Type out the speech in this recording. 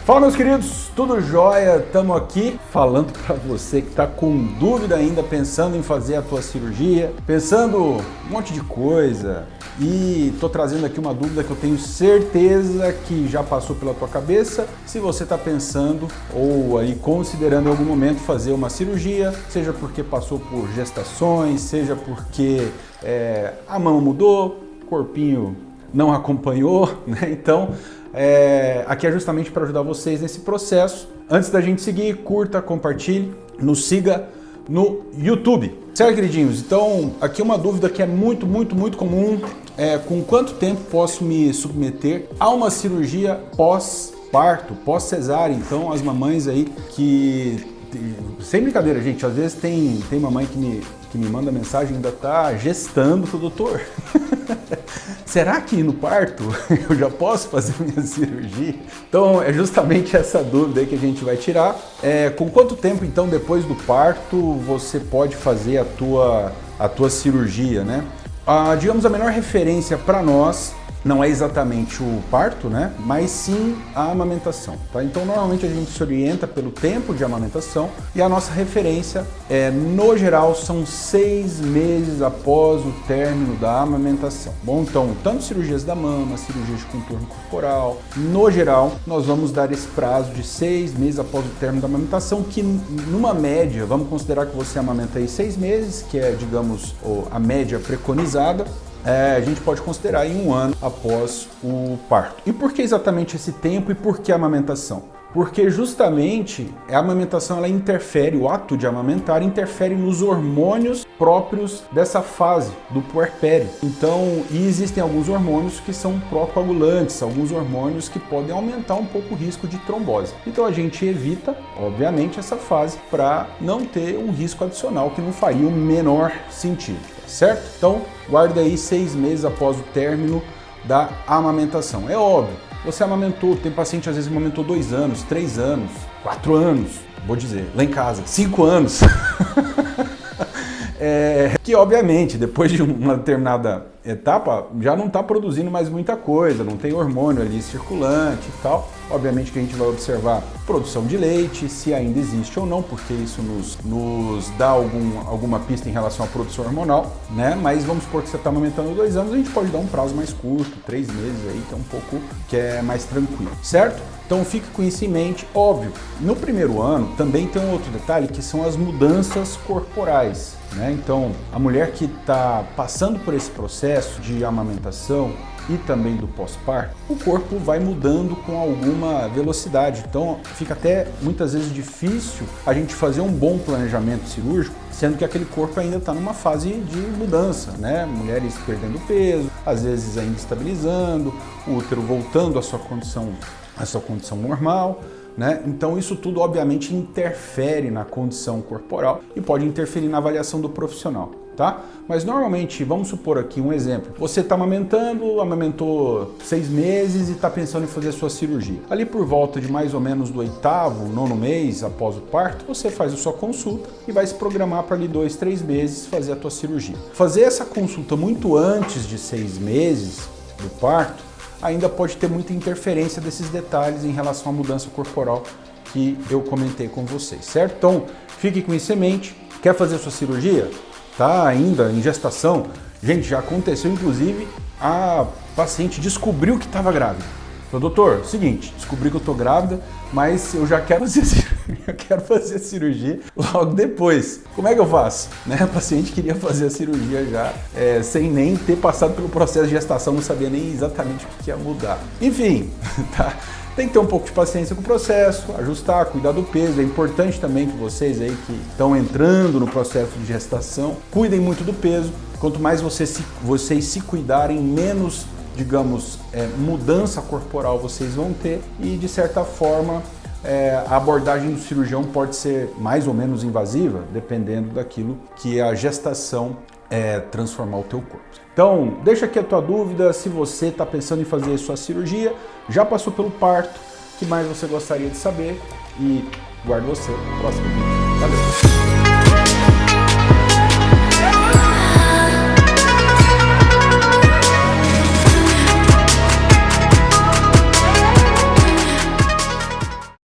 Fala, meus queridos, tudo jóia? Estamos aqui falando para você que está com dúvida ainda, pensando em fazer a tua cirurgia, pensando um monte de coisa, e tô trazendo aqui uma dúvida que eu tenho certeza que já passou pela tua cabeça. Se você está pensando ou aí considerando em algum momento fazer uma cirurgia, seja porque passou por gestações, seja porque a mão mudou, o corpinho não acompanhou, né? Então, aqui é justamente para ajudar vocês nesse processo. Antes da gente seguir, curta, compartilhe, nos siga no YouTube. Certo, queridinhos? Então, aqui uma dúvida que é muito comum, com quanto tempo posso me submeter a uma cirurgia pós-parto, pós-cesárea? Então, as mamães aí que... Sem brincadeira, gente, às vezes tem mamãe que me manda mensagem, ainda tá gestando, pro doutor. Será que no parto eu já posso fazer minha cirurgia? Então é justamente essa dúvida aí que a gente vai tirar. Com quanto tempo então depois do parto você pode fazer a tua cirurgia, né? Digamos, a melhor referência para nós não é exatamente o parto, né? Mas sim a amamentação, tá? Então normalmente a gente se orienta pelo tempo de amamentação e a nossa referência no geral são 6 meses após o término da amamentação. Bom, então tanto cirurgias da mama, cirurgias de contorno corporal, no geral nós vamos dar esse prazo de 6 meses após o término da amamentação, que numa média, vamos considerar que você amamenta aí 6 meses, que é, digamos, a média preconizada. A gente pode considerar em 1 ano após o parto. E por que exatamente esse tempo e por que a amamentação? Porque justamente a amamentação ela interfere, o ato de amamentar interfere nos hormônios próprios dessa fase do puerpério. Então, existem alguns hormônios que são procoagulantes, alguns hormônios que podem aumentar um pouco o risco de trombose. Então a gente evita, obviamente, essa fase para não ter um risco adicional que não faria o menor sentido, certo? Então, guarda aí 6 meses após o término da amamentação. É óbvio, você amamentou, tem paciente às vezes amamentou 2 anos, 3 anos, 4 anos, vou dizer, lá em casa, 5 anos. Que obviamente, depois de uma determinada etapa, já não está produzindo mais muita coisa, não tem hormônio ali circulante e tal. Obviamente que a gente vai observar produção de leite, se ainda existe ou não, porque isso nos dá alguma pista em relação à produção hormonal, né? Mas vamos supor que você está amamentando 2 anos, a gente pode dar um prazo mais curto, 3 meses aí, que é mais tranquilo, certo? Então fique com isso em mente. Óbvio, no primeiro ano também tem um outro detalhe, que são as mudanças corporais, né? Então, a mulher que está passando por esse processo de amamentação e também do pós-parto, o corpo vai mudando com alguma velocidade. Então, fica até muitas vezes difícil a gente fazer um bom planejamento cirúrgico, sendo que aquele corpo ainda está numa fase de mudança, né? Mulheres perdendo peso, às vezes ainda estabilizando, o útero voltando à sua condição normal, né? Então isso tudo obviamente interfere na condição corporal e pode interferir na avaliação do profissional, tá? Mas normalmente, vamos supor aqui um exemplo, você está amamentou 6 meses e está pensando em fazer a sua cirurgia. Ali por volta de mais ou menos do 8º, 9º mês após o parto, você faz a sua consulta e vai se programar para ali 2, 3 meses fazer a tua cirurgia. Fazer essa consulta muito antes de 6 meses do parto ainda pode ter muita interferência desses detalhes em relação à mudança corporal que eu comentei com vocês, certo? Então, fique com isso em mente. Quer fazer a sua cirurgia? Tá ainda em gestação? Gente, já aconteceu, inclusive, a paciente descobriu que estava grávida. Falou, doutor, seguinte, descobri que eu tô grávida, mas eu já quero fazer a cirurgia logo depois. Como é que eu faço? Né? A paciente queria fazer a cirurgia já, sem nem ter passado pelo processo de gestação, não sabia nem exatamente o que ia mudar. Enfim, tá? Tem que ter um pouco de paciência com o processo, ajustar, cuidar do peso. É importante também que vocês aí que estão entrando no processo de gestação, cuidem muito do peso. Quanto mais vocês se cuidarem, menos, digamos, mudança corporal vocês vão ter e, de certa forma, a abordagem do cirurgião pode ser mais ou menos invasiva, dependendo daquilo que a gestação transformar o teu corpo. Então, deixa aqui a tua dúvida, se você está pensando em fazer sua cirurgia, já passou pelo parto, o que mais você gostaria de saber? E guardo você no próximo vídeo. Valeu!